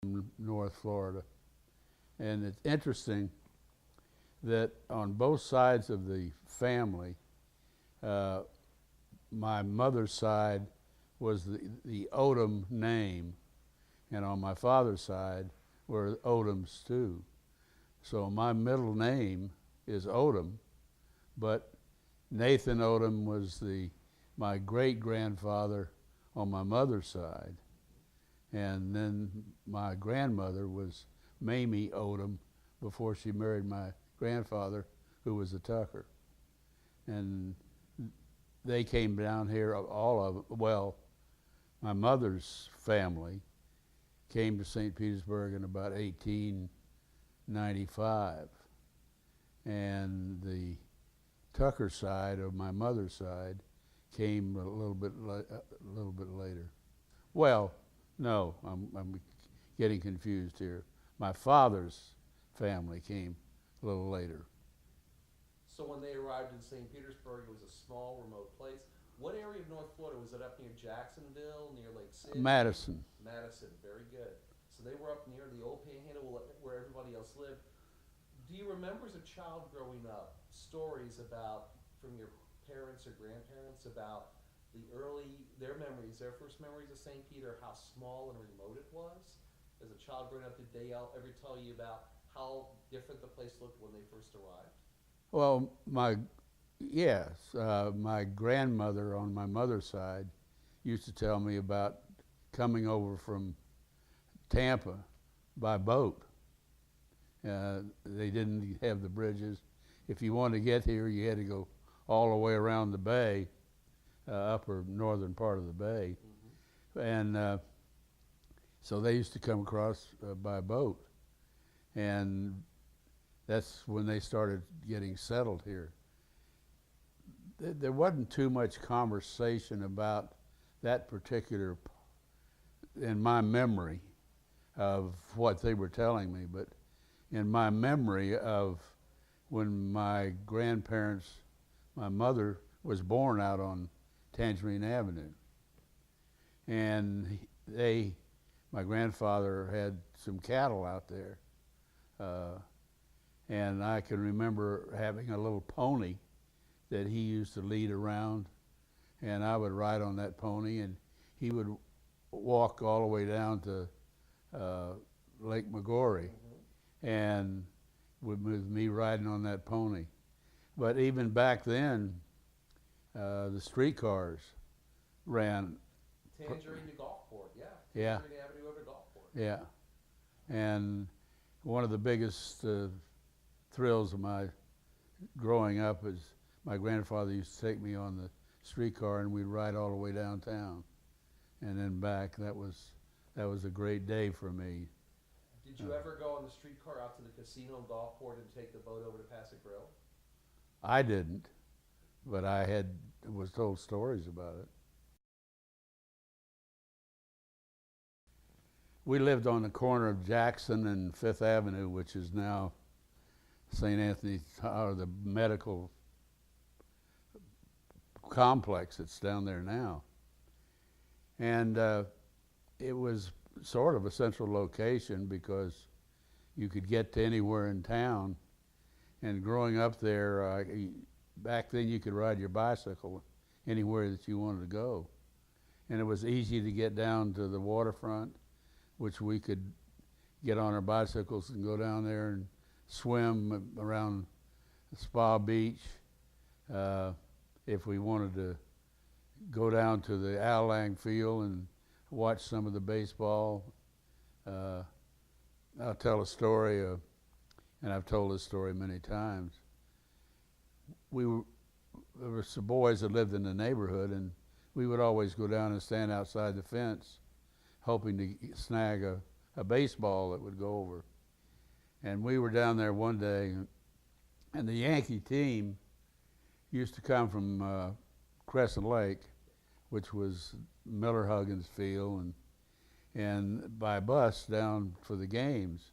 North Florida. And it's interesting that on both sides of the family, uh, my mother's side was the Odom name, and on my father's side were Odoms too. So my middle name is Odom, but Nathan Odom was my great grandfather on my mother's side, and then my grandmother was Mamie Odom before she married my grandfather, who was a Tucker. And they came down here, all of it. Well, my mother's family came to St. Petersburg in about 1895, and the Tucker side of my mother's side came a little bit later. Well, no, I'm getting confused here. My father's family came a little later. So when they arrived in St. Petersburg, it was a small, remote place. What area of North Florida? Was it up near Jacksonville, near Lake City? Madison. Madison, very good. So they were up near the old Panhandle where everybody else lived. Do you remember as a child growing up stories about, from your parents or grandparents, about their memories, their first memories of St. Peter, how small and remote it was? As a child growing up, did they ever tell you about how different the place looked when they first arrived? Well, yes, my grandmother on my mother's side used to tell me about coming over from Tampa by boat. They didn't have the bridges. If you wanted to get here, you had to go all the way around the bay, upper northern part of the bay. Mm-hmm. And so they used to come across by boat. And that's when they started getting settled here. There wasn't too much conversation about that particular, in my memory, of what they were telling me, but in my memory of when my grandparents, my mother was born out on Tangerine Avenue, and my grandfather had some cattle out there, and I can remember having a little pony that he used to lead around, and I would ride on that pony, and he would walk all the way down to Lake McGorry, mm-hmm. and with me riding on that pony. But even back then, the streetcars ran. Tangerine to Gulfport, yeah. Yeah. Tangerine Avenue over to Gulfport. Yeah, and one of the biggest thrills of my growing up is my grandfather used to take me on the streetcar, and we'd ride all the way downtown and then back. That was a great day for me. Did you ever go on the streetcar out to the casino in Gulfport and take the boat over to Pass a Grill? I didn't, but I was told stories about it. We lived on the corner of Jackson and Fifth Avenue, which is now St. Anthony, or the medical complex that's down there now. And it was sort of a central location because you could get to anywhere in town. And growing up there, back then you could ride your bicycle anywhere that you wanted to go. And it was easy to get down to the waterfront, which we could get on our bicycles and go down there and swim around Spa Beach. If we wanted to go down to the Al Lang Field and watch some of the baseball. I'll tell a story, and I've told this story many times. There were some boys that lived in the neighborhood, and we would always go down and stand outside the fence hoping to snag a baseball that would go over. And we were down there one day, and the Yankee team used to come from Crescent Lake, which was Miller Huggins Field, and by bus down for the games.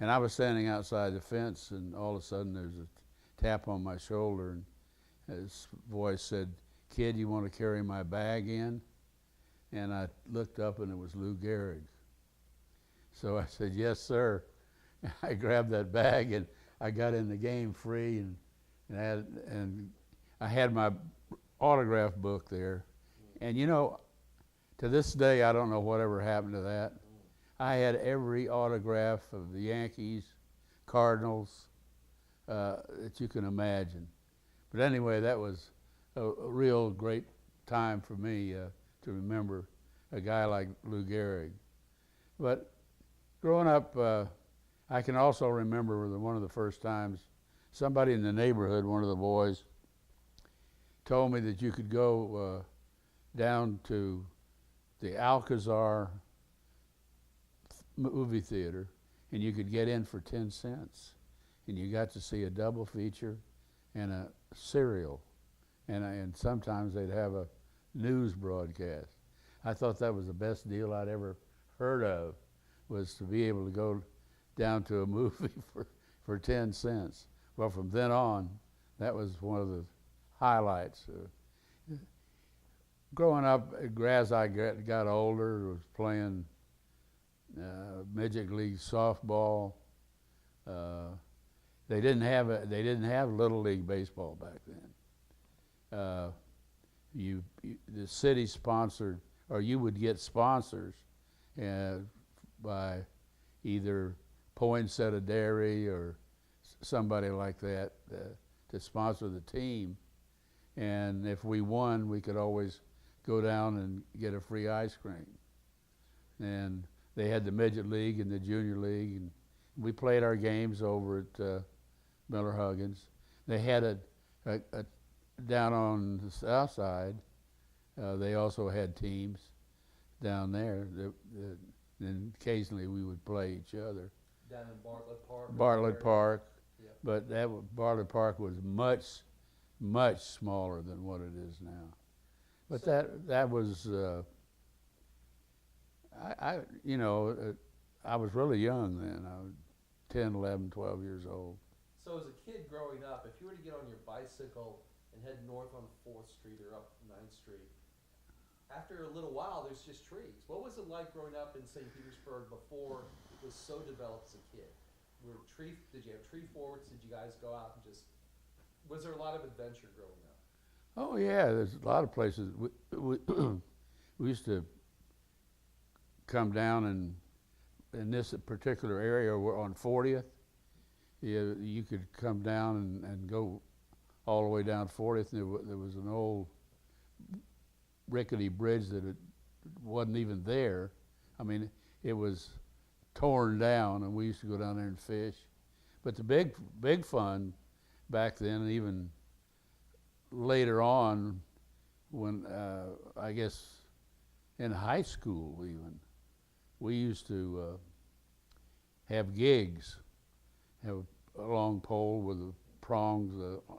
And I was standing outside the fence, and all of a sudden there's a tap on my shoulder, and his voice said, "Kid, you want to carry my bag in?" And I looked up, and it was Lou Gehrig. So I said, yes, sir. I grabbed that bag and I got in the game free, and I had my autograph book there. And you know, to this day, I don't know whatever happened to that. I had every autograph of the Yankees, Cardinals, that you can imagine. But anyway, that was a real great time for me to remember a guy like Lou Gehrig. But growing up, I can also remember one of the first times somebody in the neighborhood, one of the boys, told me that you could go down to the Alcazar movie theater and you could get in for 10 cents. And you got to see a double feature and a serial. And sometimes they'd have a news broadcast. I thought that was the best deal I'd ever heard of, was to be able to go down to a movie for 10 cents. Well, from then on, that was one of the highlights. Growing up, as I got older, was playing midget league softball. They didn't have little league baseball back then. The city sponsored, or you would get sponsors by either Poinsettia Dairy or somebody like that to sponsor the team. And if we won, we could always go down and get a free ice cream. And they had the midget league and the junior league, and we played our games over at Miller Huggins. They had a down on the south side. They also had teams down there. And occasionally we would play each other. Down in Bartlett Park? Bartlett Park. Yeah. But Bartlett Park was much smaller than what it is now. But So, that was, I was really young then. I was 10, 11, 12 years old. So as a kid growing up, if you were to get on your bicycle and head north on 4th Street or up 9th Street, after a little while, there's just trees. What was it like growing up in St. Petersburg before it was so developed as a kid? Did you have tree forts? Did you guys go out and was there a lot of adventure growing up? Oh yeah, there's a lot of places. We used to come down, and in this particular area, we're on 40th. You could come down and go all the way down 40th. And there was an old rickety bridge that it wasn't even there. I mean, it was torn down, and we used to go down there and fish. But the big fun back then, and even later on, when I guess in high school even, we used to have gigs, have a long pole with the prongs,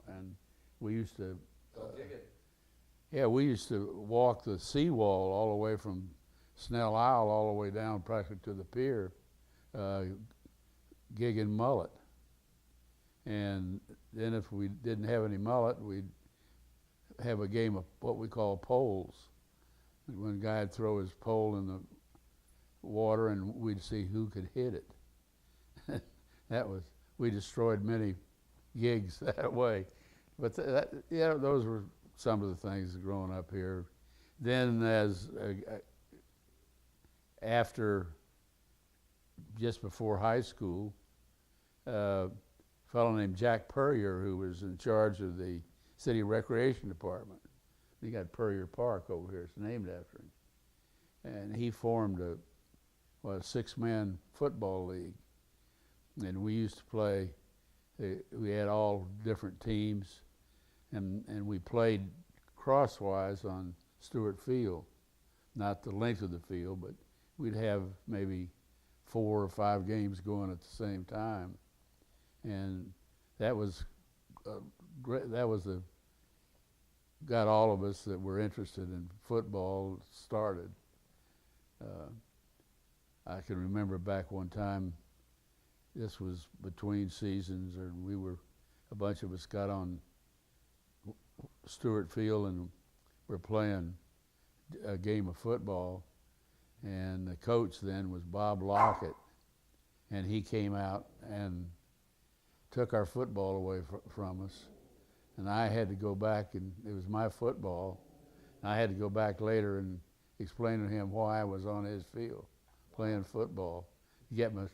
and we used to. Go dig it. Yeah, we used to walk the seawall all the way from Snell Isle all the way down practically to the pier, gigging mullet. And then if we didn't have any mullet, we'd have a game of what we call poles. When a guy would throw his pole in the water, and we'd see who could hit it. We destroyed many gigs that way. But those were some of the things growing up here. Then just before high school, a fellow named Jack Purrier, who was in charge of the city recreation department. He got Purrier Park over here. It's named after him. And he formed a 6-man football league. And we used to play, we had all different teams, and we played crosswise on Stewart Field. Not the length of the field, but we'd have maybe 4 or 5 games going at the same time. And that was great. Got all of us that were interested in football started. I can remember back one time, this was between seasons, and a bunch of us got on Stewart Field and we're playing a game of football, and the coach then was Bob Lockett, and he came out and took our football away from us. And I had to go back, and it was my football. And I had to go back later and explain to him why I was on his field playing football to get my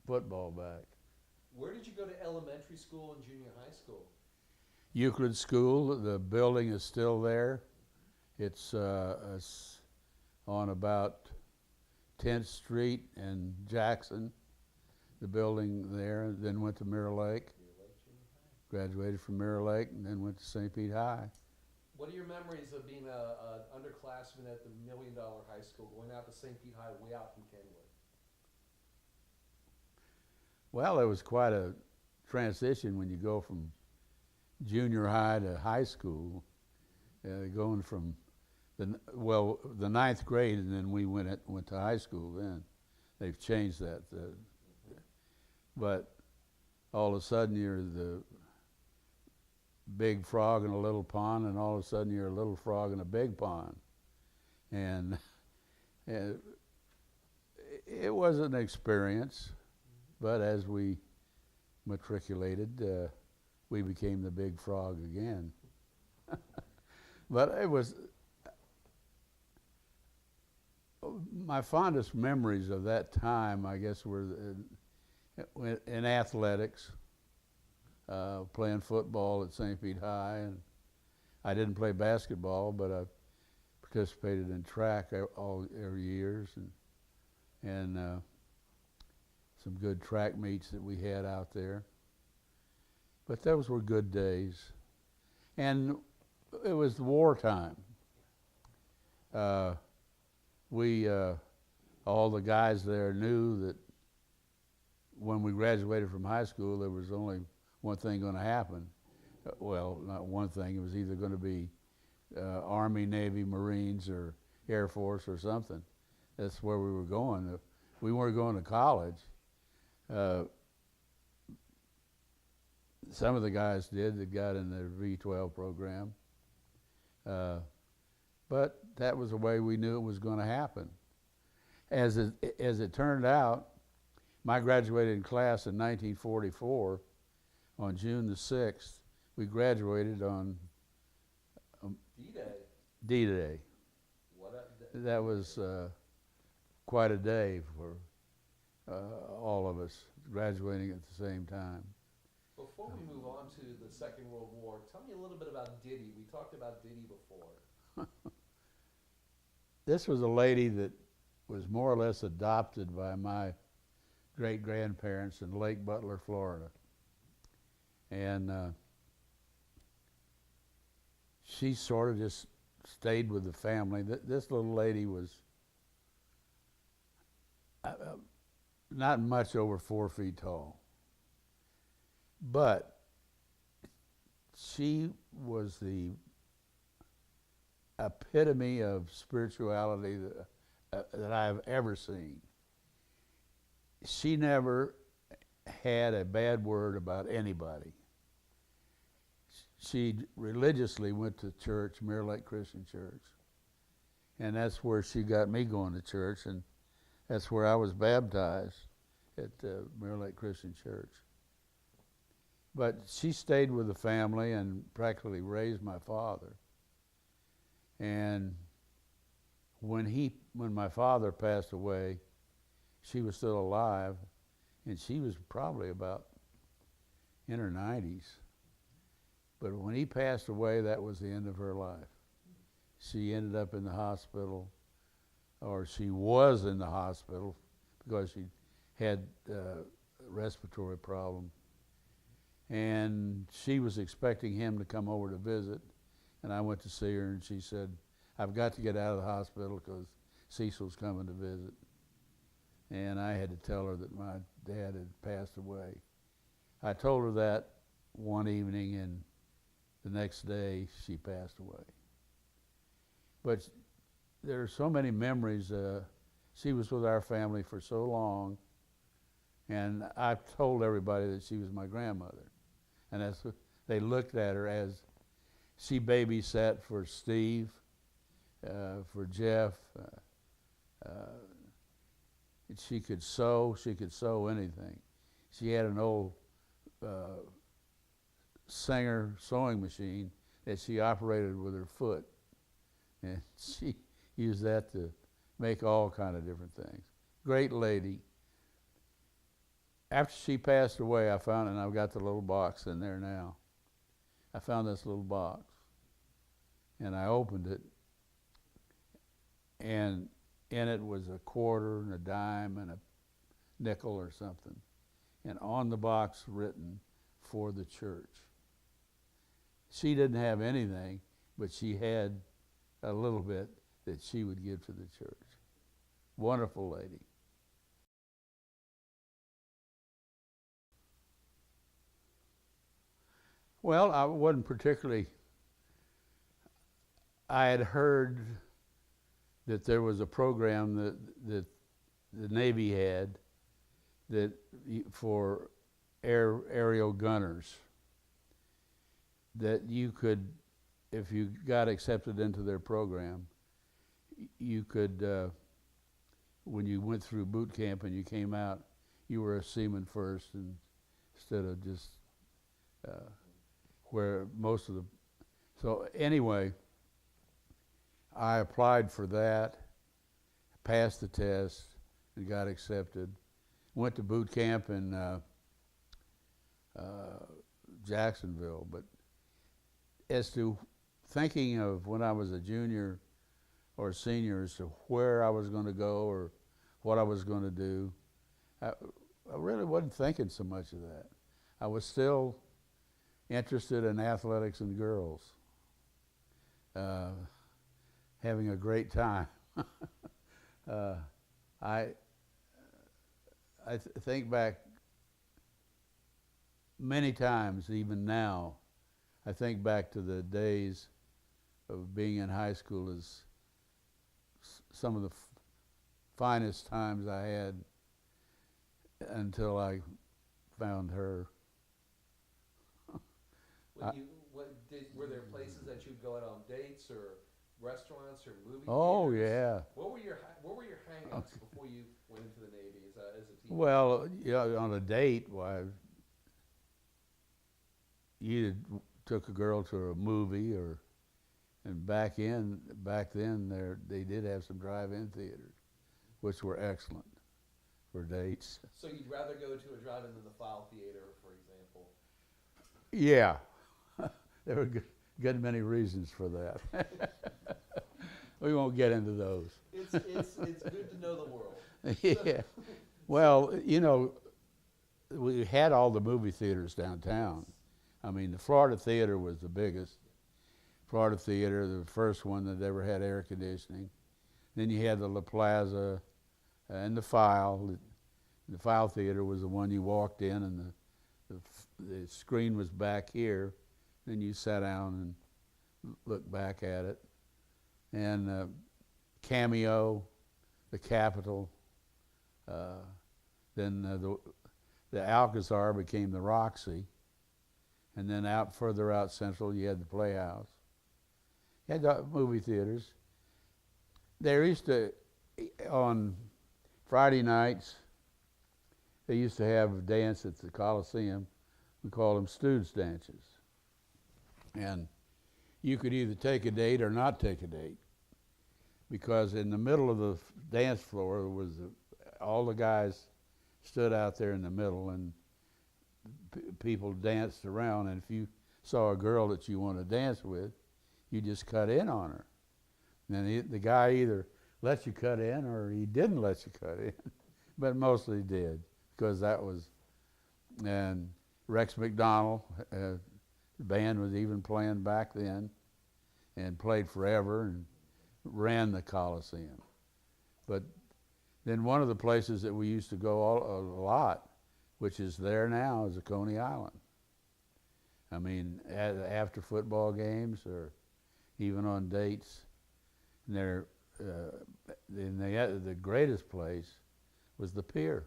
football back. Where did you go to elementary school and junior high school? Euclid School, the building is still there. It's on about 10th Street and Jackson, the building there. Then went to Mirror Lake. Graduated from Mirror Lake and then went to St. Pete High. What are your memories of being an underclassman at the $1 Million High School, going out to St. Pete High, way out from Kenwood? Well, it was quite a transition when you go from junior high to high school, going from the ninth grade, and then we went to high school. Then they've changed that, but all of a sudden you're the big frog in a little pond, and all of a sudden you're a little frog in a big pond, and it was an experience. But as we matriculated, we became the big frog again. But it was my fondest memories of that time, I guess, were in athletics, playing football at St. Pete High, and I didn't play basketball, but I participated in track every years, and some good track meets that we had out there. But those were good days. And it was wartime. All the guys there knew that when we graduated from high school, there was only one thing going to happen. Well, not one thing. It was either going to be Army, Navy, Marines, or Air Force or something. That's where we were going. We weren't going to college. Some of the guys did that got in the V12 program. But that was the way we knew it was going to happen. As it turned out, my graduating class in 1944, on June the 6th, we graduated on D-Day. D-Day. That was quite a day for all of us graduating at the same time. Before we move on to the Second World War, tell me a little bit about Diddy. We talked about Diddy before. This was a lady that was more or less adopted by my great-grandparents in Lake Butler, Florida. And she sort of just stayed with the family. This little lady was not much over 4 feet tall. But she was the epitome of spirituality that I've ever seen. She never had a bad word about anybody. She religiously went to church, Mirror Lake Christian Church. And that's where she got me going to church, and that's where I was baptized, at Mirror Lake Christian Church. But she stayed with the family and practically raised my father. And when my father passed away, she was still alive, and she was probably about in her 90s. But when he passed away, that was the end of her life. She ended up in the hospital, or she was in the hospital because she had a respiratory problem. And she was expecting him to come over to visit, and I went to see her, and she said, "I've got to get out of the hospital because Cecil's coming to visit." And I had to tell her that my dad had passed away. I told her that one evening, and the next day she passed away. But there are so many memories. She was with our family for so long, and I told everybody that she was my grandmother. And that's what they looked at her as. She babysat for Steve, for Jeff, She could sew. She could sew anything. She had an old Singer sewing machine that she operated with her foot, and she used that to make all kind of different things. Great lady. After she passed away, I found, and I've got the little box in there now. I found this little box, and I opened it, and in it was a quarter and a dime and a nickel or something, and on the box written, "For the church." She didn't have anything, but she had a little bit that she would give to the church. Wonderful lady. Well, I wasn't particularly, I had heard that there was a program that the Navy had that for aerial gunners, that you could, if you got accepted into their program, you could, when you went through boot camp and you came out, you were a seaman first, and instead of just where most of the, so anyway, I applied for that, passed the test, and got accepted. Went to boot camp in Jacksonville, but as to thinking of when I was a junior or senior as to where I was going to go or what I was going to do, I really wasn't thinking so much of that. I was still interested in athletics and girls, having a great time. I think back many times, even now, I think back to the days of being in high school as some of the finest times I had until I found her. Were there places that you'd go out on dates or restaurants or movie Oh, theaters? yeah. What were your hangouts before you went into the Navy as a teenager? Well, yeah, on a date, why, you took a girl to a movie, or, and back then they did have some drive-in theaters, which were excellent for dates. So you'd rather go to a drive-in than the File Theater, for example? Yeah, there were good many reasons for that. We won't get into those. It's good to know the world. Yeah. Well, you know, we had all the movie theaters downtown. I mean, the Florida Theater was the biggest. Florida Theater, the first one that ever had air conditioning. Then you had the La Plaza and the File. The File Theater was the one you walked in, and the screen was back here. Then you sat down and looked back at it. And Cameo, the Capitol. Then the Alcazar became the Roxy. And then further out central, you had the Playhouse. You had the movie theaters. There used to, on Friday nights, they used to have a dance at the Coliseum. We called them Stooges dances. And you could either take a date or not take a date, because in the middle of the dance floor was all the guys stood out there in the middle, and people danced around, and if you saw a girl that you wanted to dance with, you just cut in on her. And then the guy either let you cut in or he didn't let you cut in, but mostly did, because that was, and Rex McDonald, the band was even playing back then, and played forever and ran the Coliseum. But then one of the places that we used to go a lot, which is there now, is the Coney Island. I mean, after football games or even on dates. And the greatest place was the pier.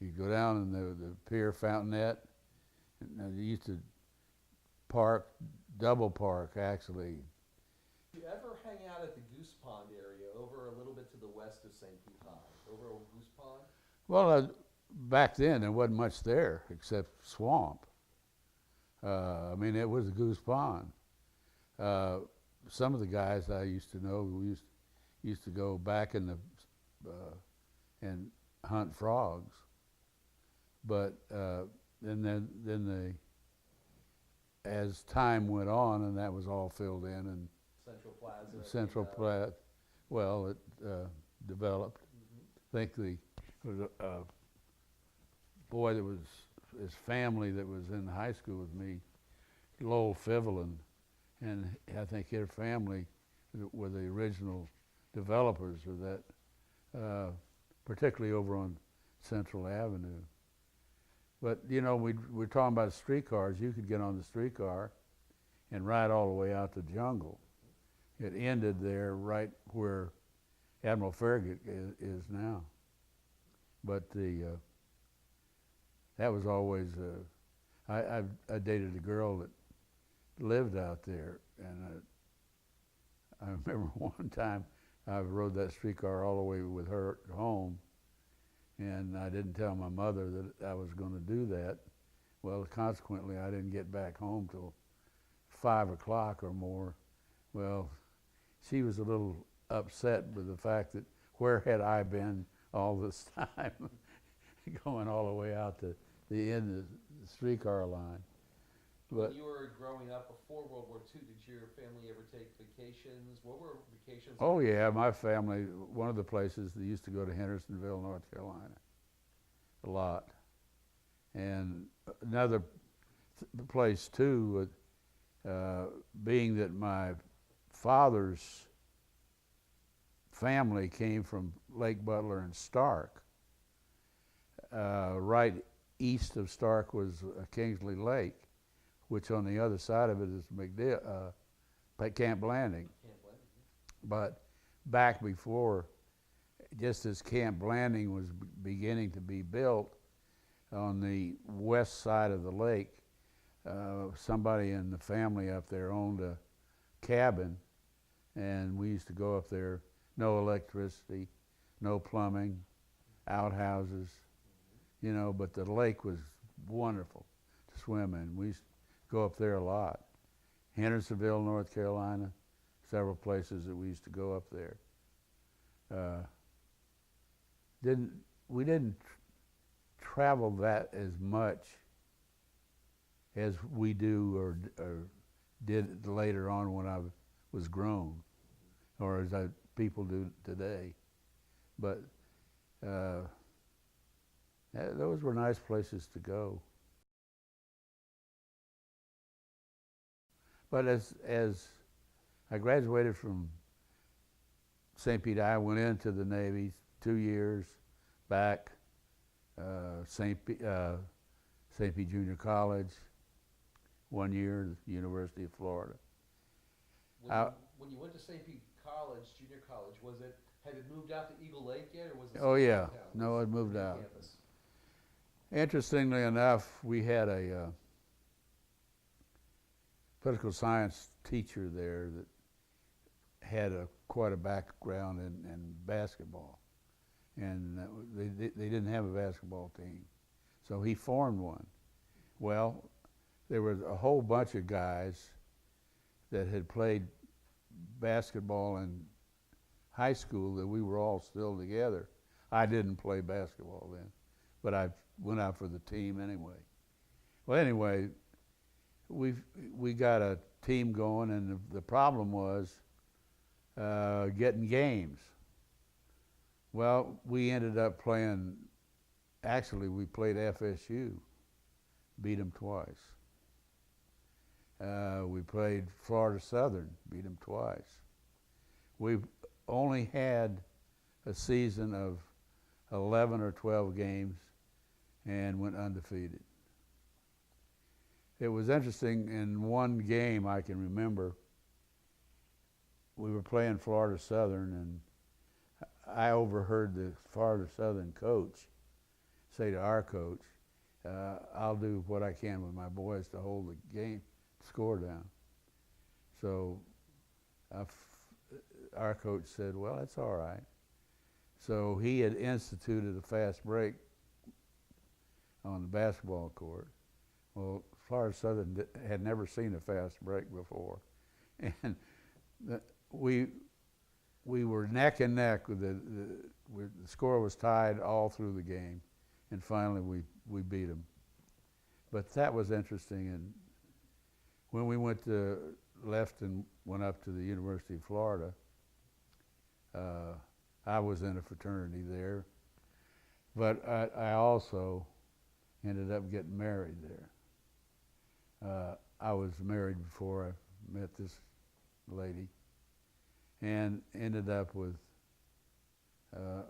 You go down in the pier fountainette, and you used to double park actually. Did you ever hang out at the Goose Pond area over a little bit to the west of St. Pete High? over Old Goose Pond? Well, back then there wasn't much there except swamp. I mean, it was a goose pond. Uh, some of the guys I used to know, we used to go back in the and hunt frogs. But then as time went on, and that was all filled in, and Central Plaza. Central Plaza, well, it developed. Mm-hmm. I think there was a boy that was his family that was in high school with me, Lowell Fivelin, and I think their family were the original developers of that, particularly over on Central Avenue. But we're talking about streetcars. You could get on the streetcar and ride all the way out the jungle. It ended there, right where Admiral Farragut is now. But that was always. I dated a girl that lived out there, and I remember one time I rode that streetcar all the way with her home, and I didn't tell my mother that I was going to do that. Well, consequently, I didn't get back home till 5 o'clock or more. Well, she was a little upset with the fact that where had I been all this time, going all the way out to the end of the streetcar line. But when you were growing up before World War II, did your family ever take vacations? What were vacations? oh yeah, my family, one of the places they used to go to Hendersonville, North Carolina, a lot. And another place too, being that my father's family came from Lake Butler and Stark. Right east of Stark was Kingsley Lake, which on the other side of it is Camp Blanding. But back before, just as Camp Blanding was beginning to be built, on the west side of the lake, somebody in the family up there owned a cabin, and we used to go up there. No electricity, no plumbing, outhouses, but the lake was wonderful to swim in. We used to go up there a lot. Hendersonville, North Carolina, several places that we used to go up there. We didn't travel that as much as we do or did later on when I was grown, or as people do today. But those were nice places to go. But as I graduated from St. Pete, I went into the Navy 2 years back, St. Pete Junior College, 1 year at the University of Florida. When you went to St. Pete College, junior college, had it moved out to Eagle Lake yet, or was it? Oh yeah, downtown? no, it moved out. Campus? Interestingly enough, we had a political science teacher there that had quite a background in basketball, and they didn't have a basketball team, so he formed one. Well, there was a whole bunch of guys that had played basketball in high school that we were all still together. I didn't play basketball then, but I went out for the team anyway. Well, anyway, we got a team going, and the problem was getting games. Well, we ended up playing. Actually, we played FSU, beat them twice. We played Florida Southern, beat them twice. We only had a season of 11 or 12 games and went undefeated. It was interesting, in one game I can remember, we were playing Florida Southern, and I overheard the Florida Southern coach say to our coach, I'll do what I can with my boys to hold the game score down. So our coach said, well, that's all right. So he had instituted a fast break on the basketball court. Well, Florida Southern had never seen a fast break before, and we were neck and neck with the score was tied all through the game, and finally we beat them. But that was interesting. And when we left and went up to the University of Florida, I was in a fraternity there, but I also ended up getting married there. I was married before I met this lady, and ended up with a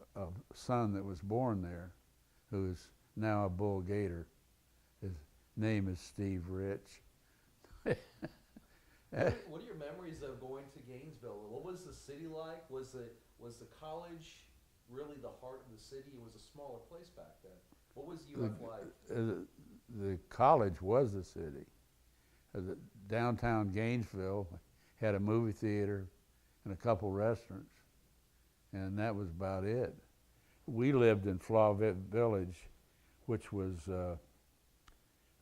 son that was born there, who is now a Bull Gator. His name is Steve Ritch. What are your memories of going to Gainesville? What was the city like? Was the college really the heart of the city? It was a smaller place back then. What was UF like? The college was the city. The downtown Gainesville had a movie theater and a couple restaurants, and that was about it. We lived in Flaw Village, which was,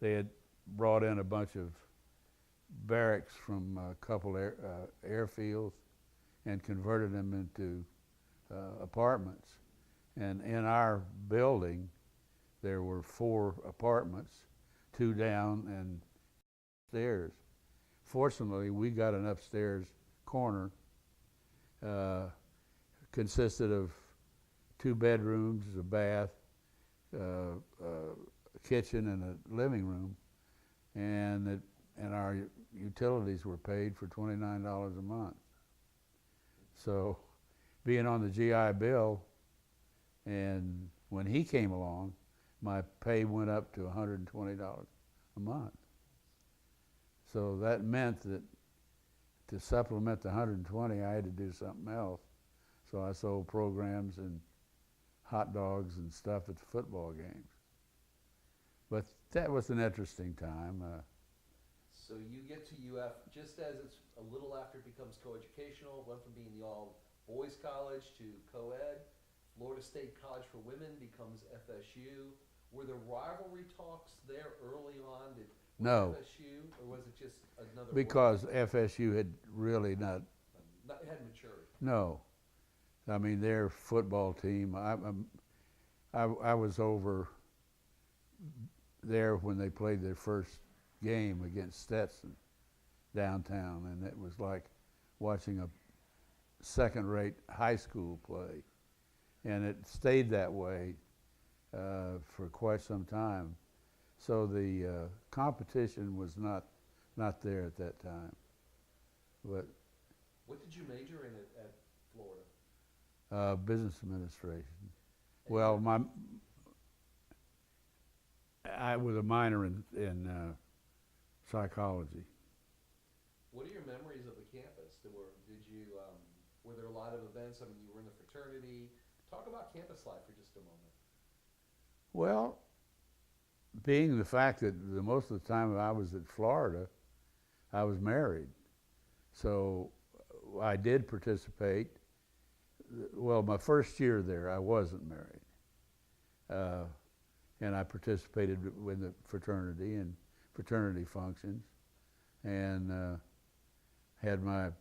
they had brought in a bunch of barracks from a couple airfields and converted them into apartments. And in our building, there were 4 apartments, 2 down and stairs. Fortunately, we got an upstairs corner, consisted of 2 bedrooms, a bath, a kitchen, and a living room, and our utilities were paid for $29 a month. So, being on the GI Bill, and when he came along, my pay went up to $120 a month. So that meant that to supplement the 120, I had to do something else. So I sold programs and hot dogs and stuff at the football games. But that was an interesting time. So you get to UF just as it's a little after it becomes coeducational. Went from being the all-boys college to co-ed. Florida State College for Women becomes FSU. Were there rivalry talks there early on? No. FSU, or was it just another? Because FSU had really not hadn't matured. No, I mean their football team. I was over there when they played their first game against Stetson downtown, and it was like watching a second-rate high school play, and it stayed that way for quite some time. So the competition was not there at that time. But what did you major in at Florida? Business administration. Well, I was a minor in psychology. What are your memories of the campus? Were there a lot of events? I mean, you were in the fraternity. Talk about campus life for just a moment. Well, being the fact that most of the time I was at Florida, I was married. So I did participate. Well, my first year there, I wasn't married. And I participated in the fraternity and fraternity functions, and had my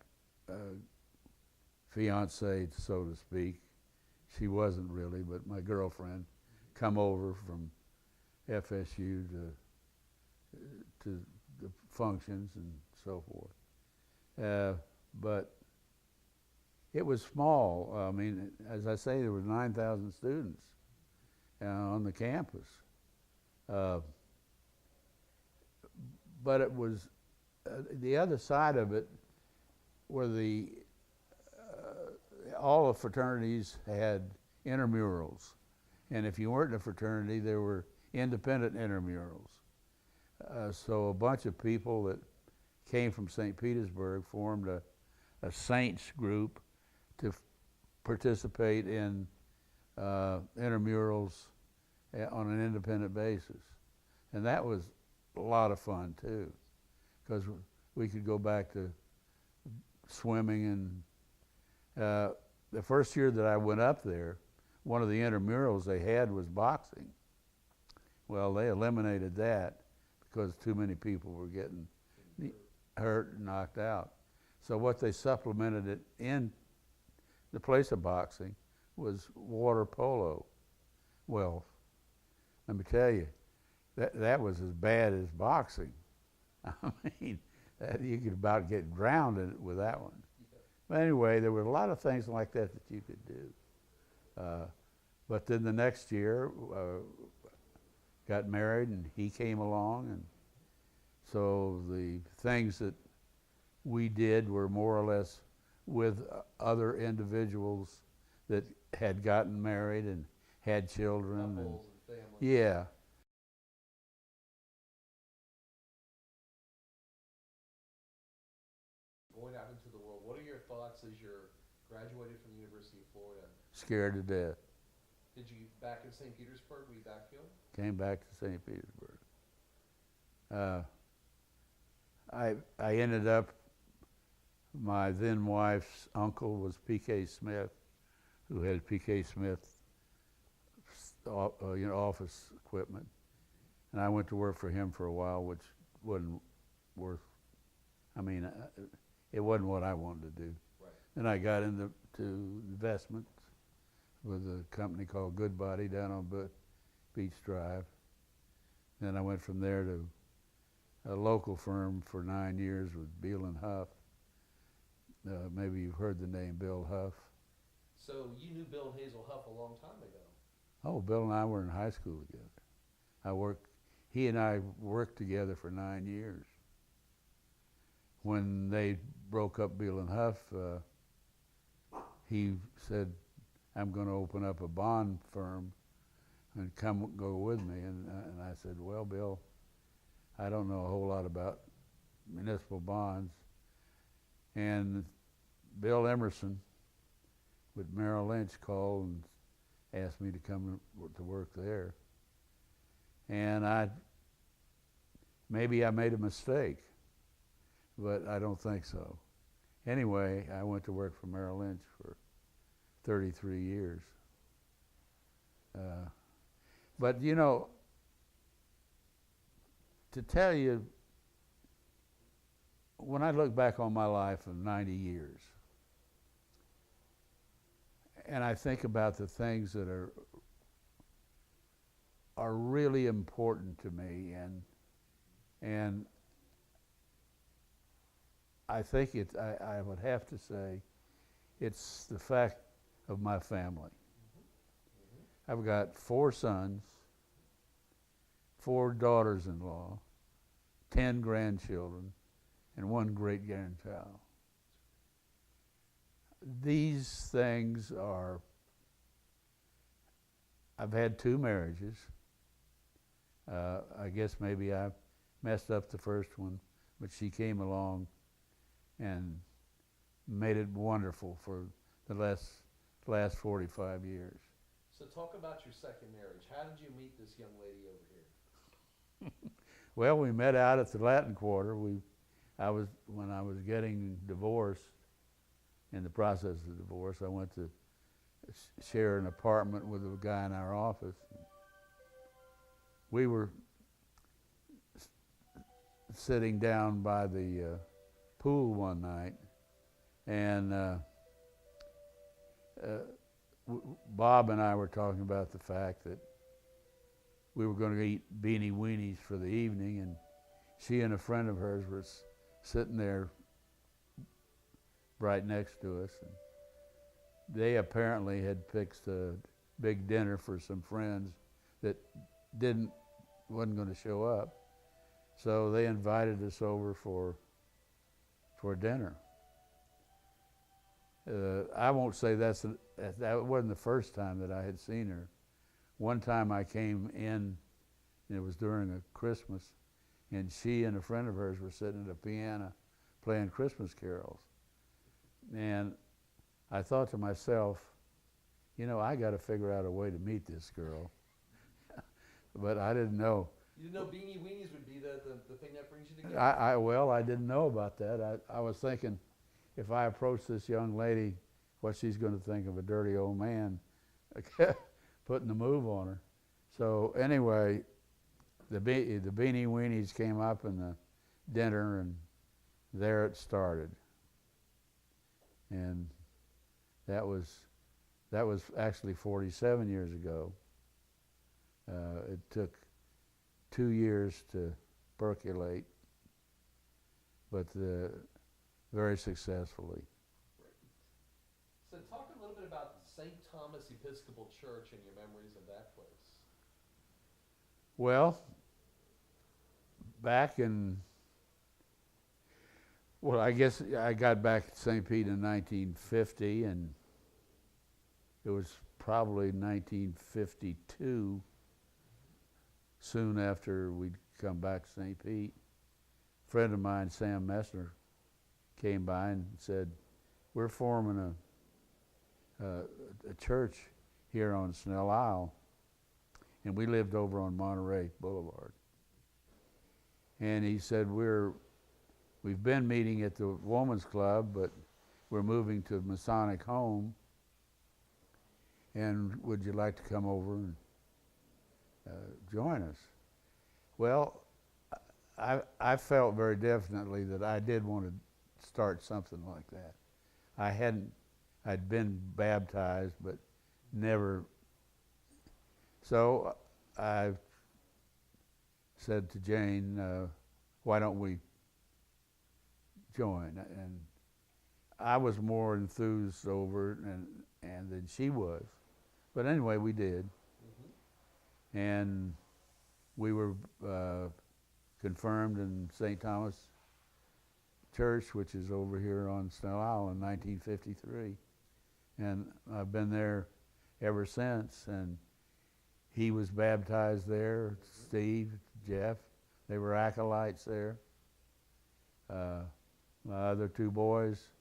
fiancée, so to speak. She wasn't really, but my girlfriend, come over from FSU to the functions and so forth. But it was small. I mean, as I say, there were 9,000 students on the campus. But it was the other side of it, where all the fraternities had intramurals, and if you weren't in a fraternity, there were independent intramurals. So a bunch of people that came from St. Petersburg formed a Saints group to participate in intramurals on an independent basis. And that was a lot of fun too, because we could go back to swimming. And the first year that I went up there, one of the intramurals they had was boxing. Well, they eliminated that because too many people were getting hurt and knocked out. So what they supplemented it in the place of boxing was water polo. Well, let me tell you, that was as bad as boxing. I mean, you could about get drowned in it with that one. But anyway, there were a lot of things like that that you could do. But then the next year, got married, and he came along, and so the things that we did were more or less with other individuals that had gotten married and had children. Couples and families. Yeah. Going out into the world, what are your thoughts as you're graduated from the University of Florida? Scared to death. Did you back in St. Petersburg? Were you back home? Came back to St. Petersburg. I ended up, my then wife's uncle was P.K. Smith, who had P.K. Smith office equipment. And I went to work for him for a while, which wasn't worth, it wasn't what I wanted to do. Right. Then I got into investments with a company called Goodbody down on Beach Drive. Then I went from there to a local firm for 9 years with Beal and Huff. Maybe you've heard the name Bill Huff. So you knew Bill and Hazel Huff a long time ago. Oh, Bill and I were in high school together. He and I worked together for 9 years. When they broke up Beal and Huff, he said, I'm going to open up a bond firm and come go with me. And I said, well, Bill, I don't know a whole lot about municipal bonds. And Bill Emerson with Merrill Lynch called and asked me to come to work there. And maybe I made a mistake, but I don't think so. Anyway, I went to work for Merrill Lynch for 33 years. But you know, to tell you, when I look back on my life of 90 years, and I think about the things that are really important to me, and I think I would have to say it's the fact of my family. I've got 4 sons, 4 daughters-in-law, 10 grandchildren, and 1 great-grandchild. These things are, I've had 2 marriages. I guess maybe I messed up the first one, but she came along and made it wonderful for the last 45 years. So talk about your second marriage. How did you meet this young lady over here? Well, we met out at the Latin Quarter. When I was getting divorced, in the process of divorce, I went to share an apartment with a guy in our office. We were sitting down by the pool one night, and Bob and I were talking about the fact that we were going to eat beanie weenies for the evening, and she and a friend of hers were sitting there right next to us. And they apparently had fixed a big dinner for some friends that wasn't going to show up, so they invited us over for dinner. I won't say that wasn't the first time that I had seen her. One time I came in, and it was during a Christmas, and she and a friend of hers were sitting at a piano playing Christmas carols. And I thought to myself, you know, I got to figure out a way to meet this girl. But I didn't know. You didn't know beanie weenies would be the thing that brings you together? I didn't know about that. I was thinking, if I approach this young lady, what she's going to think of a dirty old man putting the move on her. So anyway, the Beanie Weenies came up in the dinner, and there it started. And that was actually 47 years ago. It took 2 years to percolate, but very successfully. So talk a little bit about St. Thomas Episcopal Church and your memories of that place. Well, I guess I got back to St. Pete in 1950, and it was probably 1952, soon after we'd come back to St. Pete. A friend of mine, Sam Messner, came by and said, "We're forming a church here on Snell Isle," and we lived over on Monterey Boulevard. And he said, "We've been meeting at the Woman's Club, but we're moving to Masonic Home, and would you like to come over and join us?" Well, I felt very definitely that I did want to start something like that. I'd been baptized, but never. So I said to Jane, "Why don't we join?" And I was more enthused over it and than she was. But anyway, we did. Mm-hmm. And we were confirmed in St. Thomas Church, which is over here on Snell Isle, in 1953. And I've been there ever since. And he was baptized there, Steve, Jeff. They were acolytes there. My other two boys,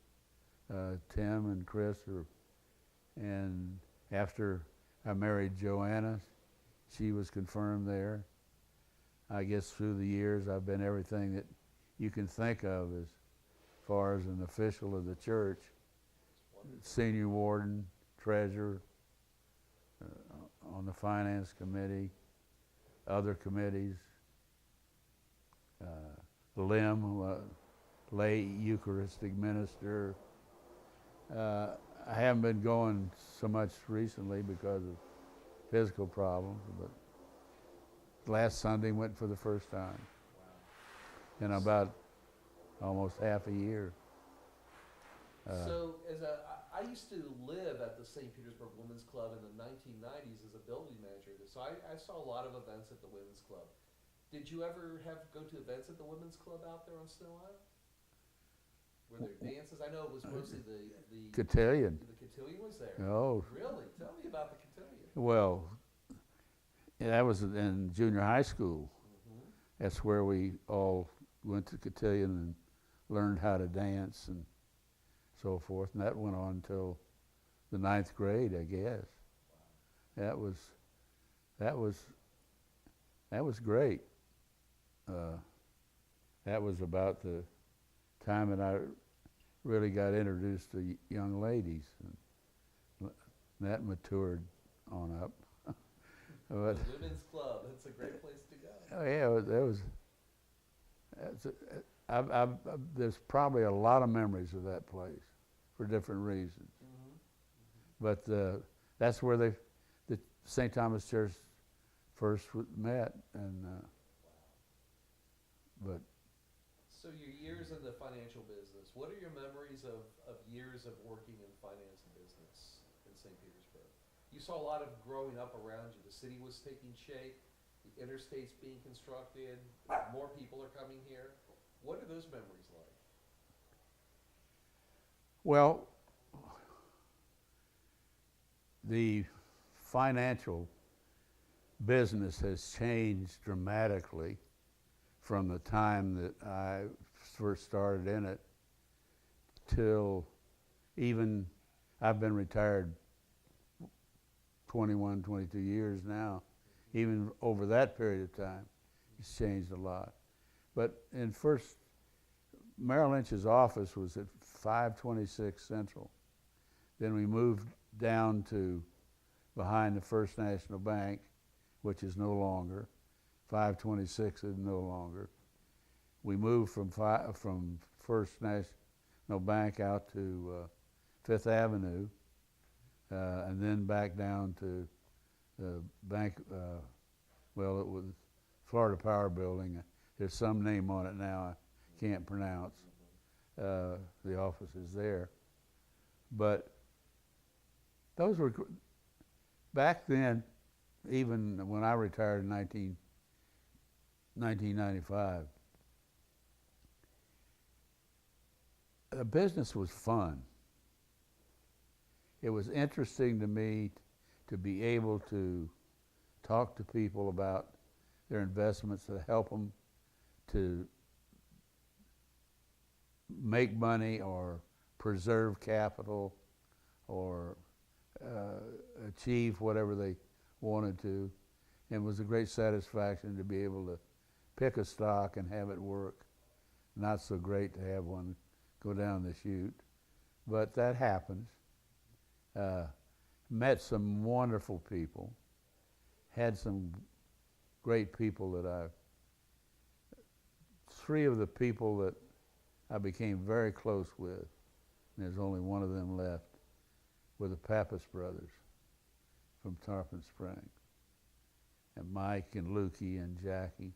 Tim and Chris, and after I married Joanna, she was confirmed there. I guess through the years I've been everything that you can think of as far as an official of the church. Senior warden, treasurer, on the finance committee, other committees, lay Eucharistic minister. I haven't been going so much recently because of physical problems, but last Sunday went for the first time. Wow. In about almost half a year. So I used to live at the St. Petersburg Women's Club in the 1990s as a building manager. So I saw a lot of events at the Women's Club. Did you ever go to events at the Women's Club out there on Snow Isle? Were there dances? I know it was mostly the cotillion. The cotillion was there. Oh. Really? Tell me about the cotillion. Well, that was in junior high school. Mm-hmm. That's where we all went to cotillion and learned how to dance and so forth. And that went on until the 9th grade, I guess. Wow. That was great. That was about the time that I really got introduced to young ladies, and that matured on up. But the Women's Club, that's a great place to go. Oh yeah, there's probably a lot of memories of that place for different reasons. Mm-hmm. But that's where the St. Thomas Church first met, and but. So your years in the financial business, what are your memories of years of working in finance and business in St. Petersburg? You saw a lot of growing up around you. The city was taking shape, the interstate's being constructed, more people are coming here. What are those memories like? Well, the financial business has changed dramatically from the time that I first started in it till even I've been retired 21, 22 years now. Even over that period of time, it's changed a lot. But Merrill Lynch's office was at 526 Central. Then we moved down to behind the First National Bank, which is no longer. 526 is no longer. We moved from First National Bank out to Fifth Avenue, and then back down to the bank. Well, it was Florida Power Building. There's some name on it now I can't pronounce. The office is there, but those were back then. Even when I retired in 1995, the business was fun. It was interesting to me to be able to talk to people about their investments, to help them to make money or preserve capital or achieve whatever they wanted to. It was a great satisfaction to be able to pick a stock and have it work. Not so great to have one go down the chute, but that happens. Met some wonderful people, had some great people that three of the people that I became very close with, and there's only one of them left, were the Pappas brothers from Tarpon Spring. And Mike and Lukey and Jackie.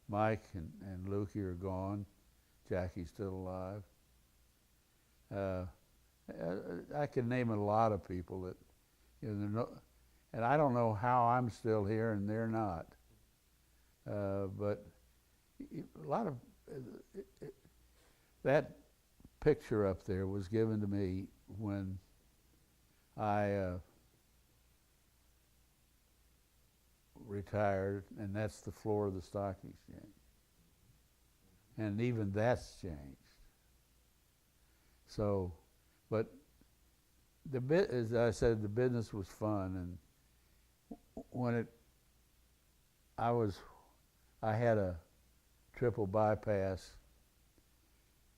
Mike and Lukey are gone. Jackie's still alive. I can name a lot of people that, and I don't know how I'm still here and they're not. But a lot of that picture up there was given to me when I retired, and that's the floor of the stock exchange. And even that's changed. So, but as I said, the business was fun, and when I had a triple bypass,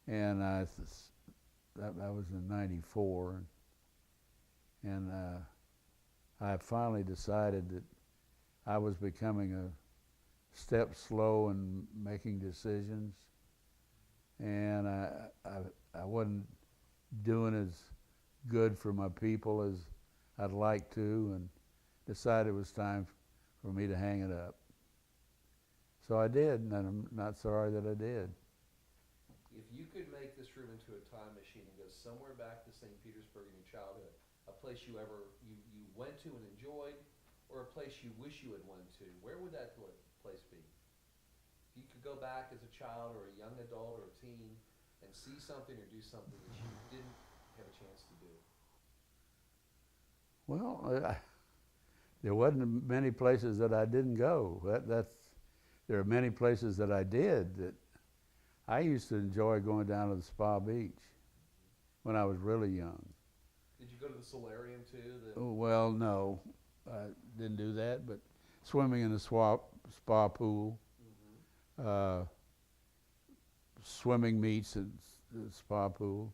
and that was in '94, and I finally decided that I was becoming a step slow in making decisions, and I wasn't doing as good for my people as I'd like to, and decided it was time for me to hang it up. So I did, and I'm not sorry that I did. If you could make this room into a time machine and go somewhere back to St. Petersburg in your childhood, a place you went to and enjoyed, or a place you wish you had went to, where would that place be? If you could go back as a child or a young adult or a teen and see something or do something that you didn't have a chance to do. Well, there wasn't many places that I didn't go. There are many places that I did. That I used to enjoy going down to the Spa Beach when I was really young. Did you go to the solarium too? Well, no, I didn't do that, but swimming in the spa pool, swimming meets at the spa pool,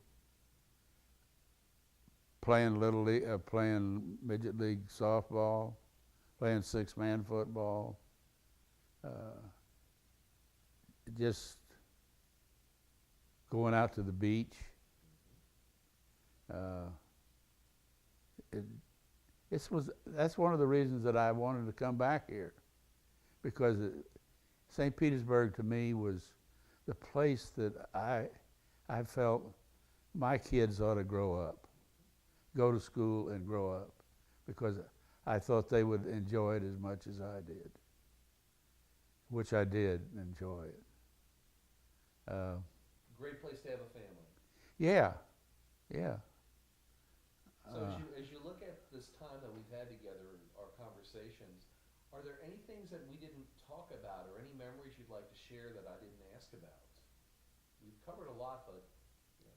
playing little league, playing midget league softball, playing six-man football, just going out to the beach. That's one of the reasons that I wanted to come back here, because St. Petersburg to me was the place that I felt my kids ought to grow up, go to school and grow up, because I thought they would enjoy it as much as I did, which I did enjoy it. Great place to have a family. Yeah. So as you look at this time that we've had together, our conversations, are there any things that we didn't talk about or any memories you'd like to share that I didn't ask about? We've covered a lot, but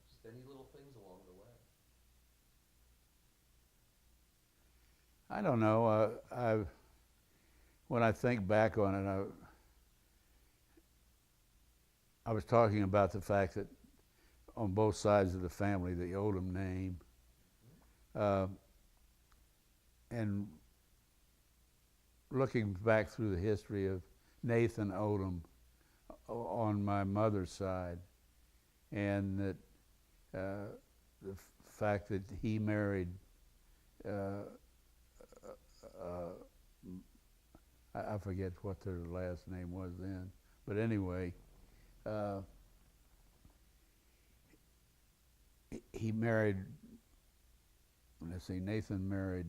just any little things along the way. I don't know. When I think back on it, I was talking about the fact that on both sides of the family, the Odom name, and looking back through the history of Nathan Odom on my mother's side, and that the fact that he married, I forget what their last name was then, but anyway, he married, let's see, Nathan married,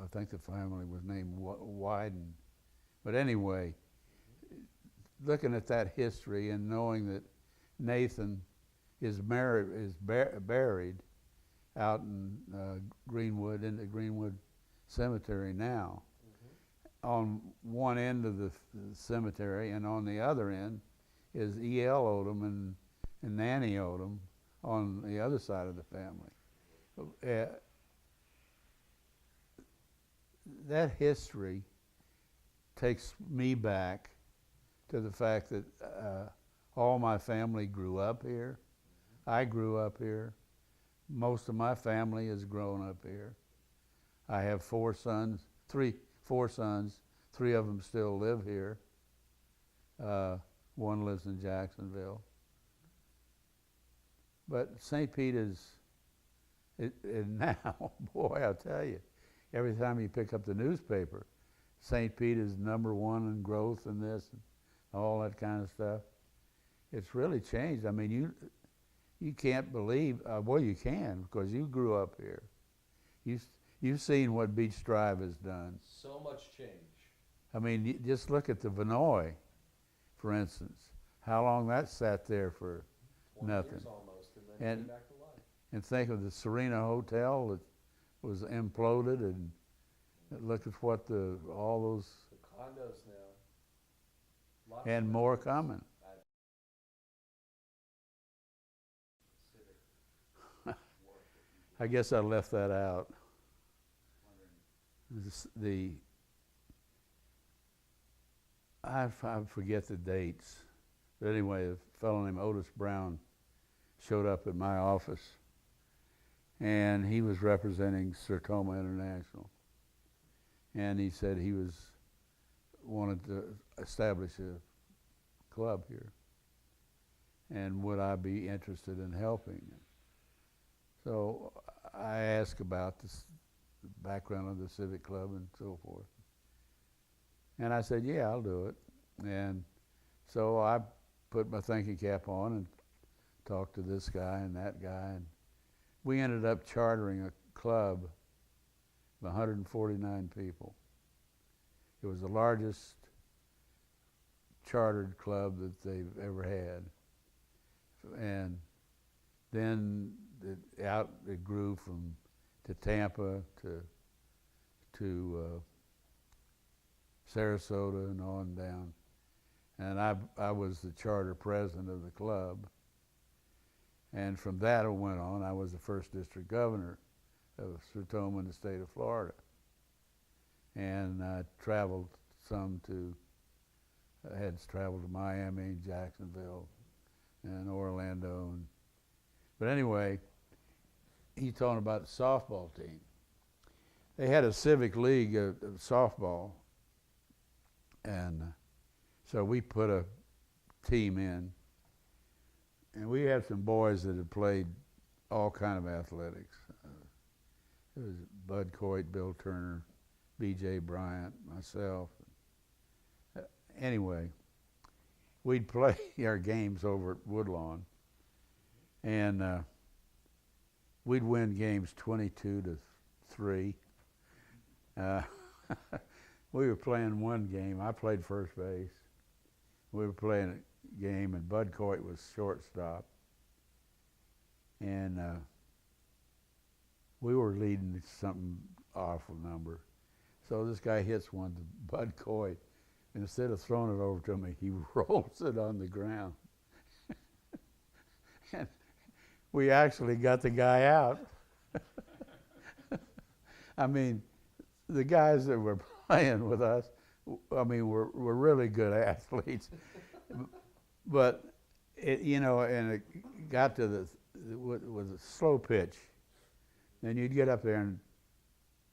I think the family was named Wyden. But anyway, looking at that history and knowing that Nathan is buried out in Greenwood, in the Greenwood Cemetery now, on one end of the cemetery, and on the other end is E.L. Odom and Nanny Odom on the other side of the family. That history takes me back to the fact that all my family grew up here. I grew up here. Most of my family has grown up here. I have four sons. 3 of them still live here. One lives in Jacksonville. But St. Pete is, and now, boy, I'll tell you, every time you pick up the newspaper, St. Pete is #1 in growth and this and all that kind of stuff. It's really changed. I mean, you can't believe, well, you can, because you grew up here. You've seen what Beach Drive has done. So much change. I mean, just look at the Vinoy, for instance. How long that sat there for 20 nothing. Years almost, and then came back to life. And think of the Serena Hotel that was imploded, and look at what all those... The condos now. Lots and of more condos. coming. I guess I left that out. I forget the dates, but anyway, a fellow named Otis Brown showed up at my office, and he was representing Sertoma International, and he said he wanted to establish a club here, and would I be interested in helping? So I asked about the background of the Civic Club and so forth. And I said, yeah, I'll do it. And so I put my thinking cap on and talked to this guy and that guy. And we ended up chartering a club of 149 people. It was the largest chartered club that they've ever had. And then it grew to Tampa, to Sarasota, and on down. And I was the charter president of the club. And from that it went on. I was the first district governor of Sertoma in the state of Florida. And I traveled traveled to Miami, Jacksonville, and Orlando. But anyway, he told about the softball team. They had a civic league of softball, and so we put a team in, and we had some boys that had played all kind of athletics. It was Bud Coit, Bill Turner, B.J. Bryant, myself. Anyway, we'd play our games over at Woodlawn, and we'd win games 22-3. We were playing one game. I played first base. We were playing a game, and Bud Coit was shortstop. And we were leading something awful number. So this guy hits one to Bud Coit. And instead of throwing it over to me, he rolls it on the ground. And we actually got the guy out. I mean, the guys that were playing with us, I mean, were really good athletes. But, and it got to with a slow pitch. then you'd get up there and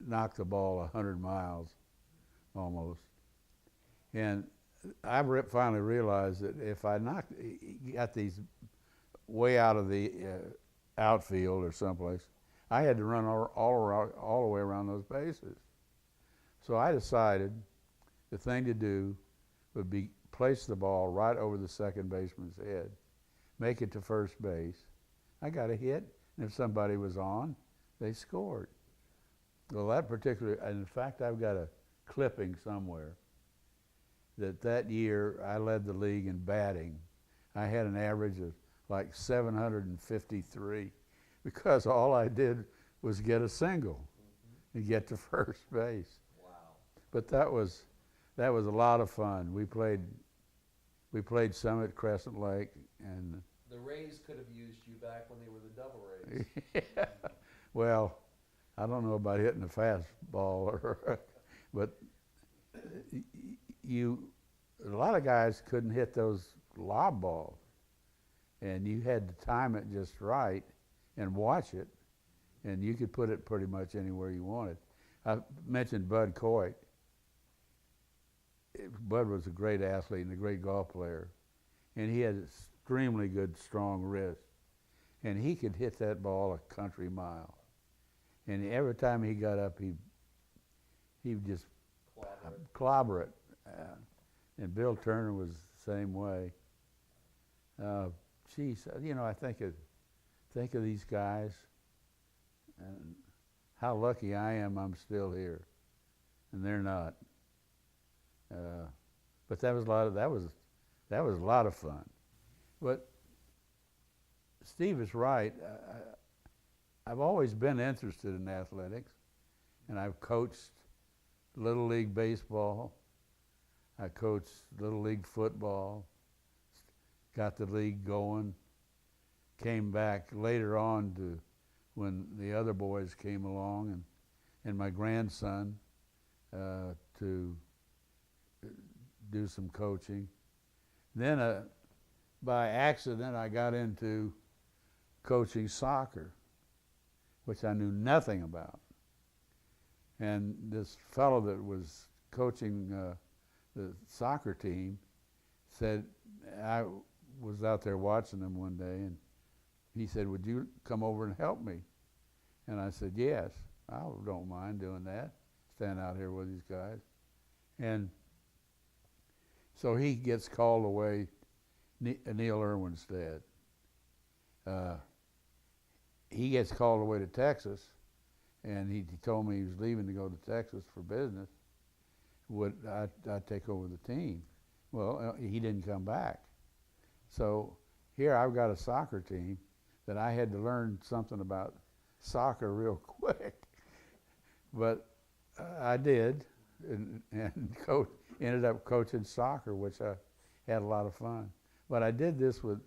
knock the ball 100 miles almost. And I finally realized that if I got these way out of the outfield or someplace, I had to run all the way around those bases. So I decided the thing to do would be place the ball right over the second baseman's head, make it to first base. I got a hit, and if somebody was on, they scored. Well, that particular, and in fact, I've got a clipping somewhere that year I led the league in batting. I had an average of like 753 because all I did was get a single and get to first base. Wow. But that was a lot of fun. We played some at Crescent Lake, and The Rays could have used you back when they were the Devil Rays. yeah. Well, I don't know about hitting a fastball, but a lot of guys couldn't hit those lob balls, and you had to time it just right and watch it, and you could put it pretty much anywhere you wanted. I mentioned Bud Coit. Bud was a great athlete and a great golf player, and he had extremely good, strong wrist, and he could hit that ball a country mile. And every time he got up, he would just clobber it. And Bill Turner was the same way. Geez, I think of these guys and how lucky I am I'm still here, and they're not. But that was a lot of fun. But Steve is right. I've always been interested in athletics, and I've coached Little League baseball. I coached Little League football, got the league going, came back later on to when the other boys came along, and my grandson to do some coaching. Then by accident I got into coaching soccer, which I knew nothing about. And this fellow that was coaching the soccer team said, I was out there watching them one day, and he said, would you come over and help me? And I said, yes, I don't mind doing that, stand out here with these guys. And so he gets called away, Neil Irwin's dad. He gets called away to Texas, and he told me he was leaving to go to Texas for business. Would I take over the team? Well, he didn't come back. So here I've got a soccer team that I had to learn something about soccer real quick. But I did, and ended up coaching soccer, which I had a lot of fun. But I did this with,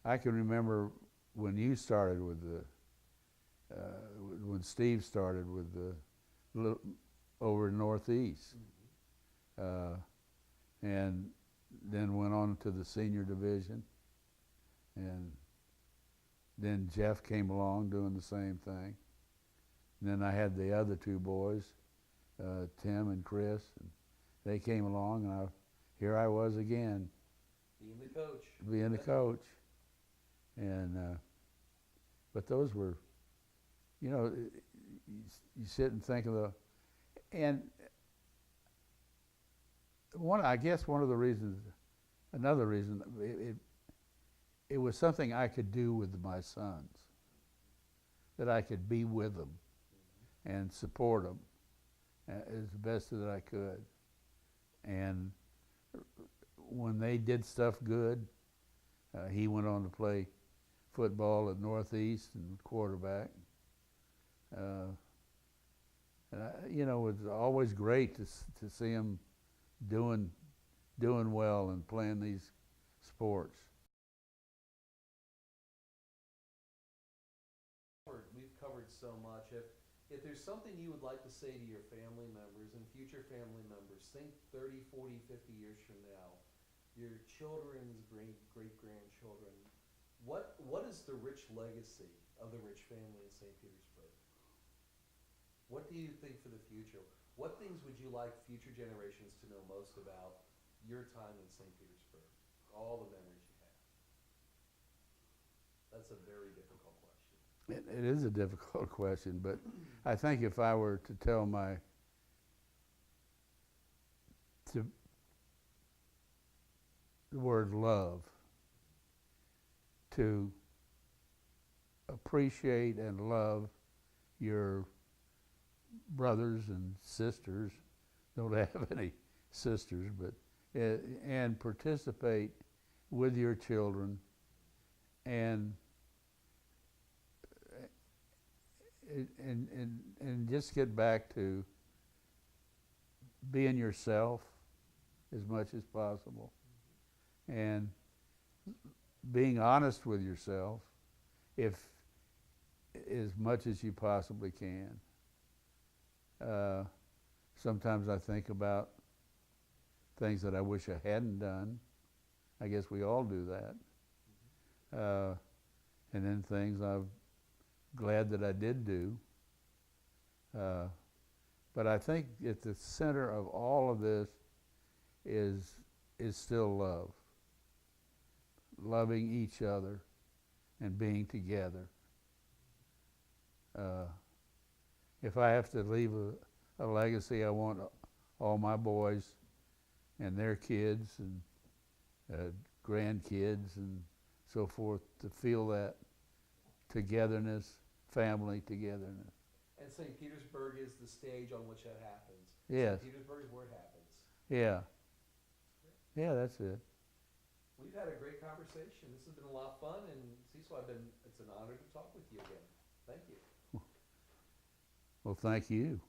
I can remember when you started with when Steve started with the over Northeast, and then went on to the senior division, and then Jeff came along doing the same thing. And then I had the other two boys, Tim and Chris, and they came along, and here I was again. Being the coach. And, but those were, you sit and think of and I guess one of the reasons, another reason, it was something I could do with my sons, that I could be with them and support them as the best that I could. And when they did stuff good, he went on to play football at Northeast and quarterback. It was always great to see him doing well and playing these sports. We've covered so much. If there's something you would like to say to your family members and future family members, think 30, 40, 50 years from now, your children's great-grandchildren, what is the Ritch legacy of the Ritch family in St. Petersburg. What do you think for the future? What things would you like future generations to know most about your time in St. Petersburg? All the memories you have. That's a very difficult question. It is a difficult question, but I think if I were to tell the word love, to appreciate and love your brothers and sisters, don't have any sisters, but and participate with your children and just get back to being yourself as much as possible and being honest with yourself if as much as you possibly can. Sometimes I think about things that I wish I hadn't done. I guess we all do that. And then things I'm glad that I did do. But I think at the center of all of this is still love. Loving each other and being together. If I have to leave a legacy, I want all my boys and their kids and grandkids and so forth to feel that togetherness, family togetherness. And St. Petersburg is the stage on which that happens. Yes. St. Petersburg is where it happens. Yeah. Yeah, that's it. We've had a great conversation. This has been a lot of fun, and Cecil, it's an honor to talk with you again. Thank you. Well, thank you.